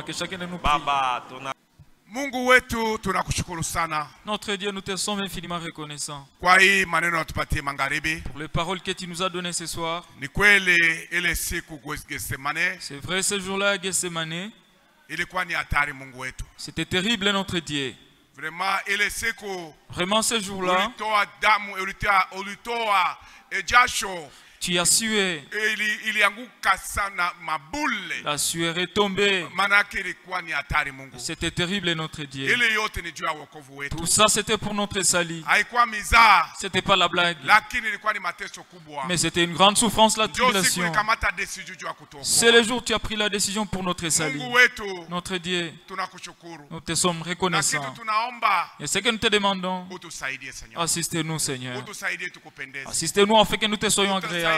Speaker 3: Que chacun de nous prie. Notre Dieu, nous te sommes infiniment reconnaissants pour les paroles que tu nous as données ce soir. C'est vrai, ce jour-là à Gethsemane, c'était terrible, notre Dieu. Vraiment, ce jour-là, Tu as sué. La sueur est tombée. C'était terrible, notre Dieu. Tout ça, c'était pour notre salut. C'était pas la blague. Mais c'était une grande souffrance, la tribulation. C'est le jour où tu as pris la décision pour notre salut. Notre Dieu, nous te sommes reconnaissants. Et ce que nous te demandons, assistez-nous, Seigneur. Assistez-nous afin que nous te soyons agréables.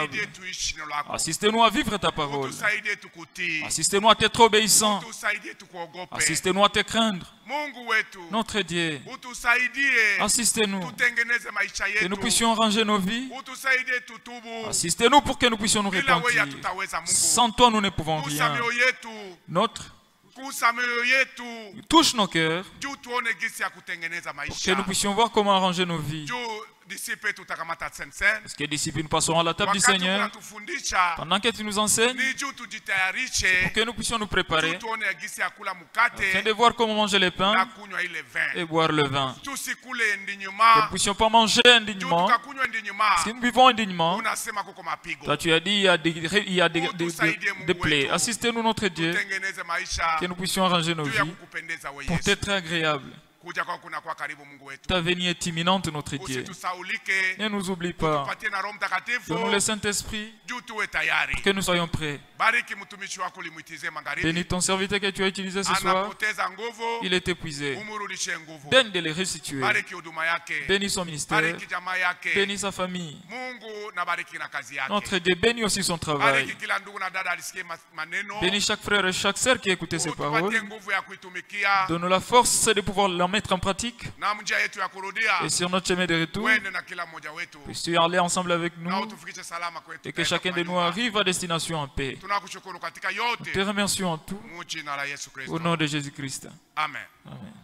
Speaker 3: Assistez-nous à vivre ta parole. Assistez-nous à être obéissants. Assistez-nous à te craindre. Notre Dieu, assistez-nous que nous puissions ranger nos vies. Assistez-nous pour que nous puissions nous repentir. Sans toi, nous ne pouvons rien. Touche nos cœurs pour que nous puissions voir comment arranger nos vies. Parce que d'ici nous passerons à la table du Seigneur. Pendant que tu nous enseignes, pour que nous puissions nous préparer afin de voir comment manger les pains et boire le vin. Que nous ne puissions pas manger indignement. Si nous vivons indignement, toi tu as dit il y a des plaies. Assistez-nous, notre Dieu, que nous puissions arranger nos vies pour être agréables. Ta venue est imminente, notre Dieu. Ne nous oublie pas. Donne-nous le Saint-Esprit pour que nous soyons prêts. Bénis ton serviteur que tu as utilisé ce soir. Il est épuisé. Donne de le restituer. Bénis son ministère. Bénis sa famille. Notre Dieu, bénis aussi son travail. Bénis chaque frère et chaque sœur qui a écouté ces paroles. Donne-nous la force de pouvoir la mettre en pratique. Et sur notre chemin de retour, puisses-tu aller ensemble avec nous et que chacun de nous arrive à destination en paix. Nous te remercions en tout au nom de Jésus-Christ.
Speaker 2: Amen.
Speaker 3: Amen.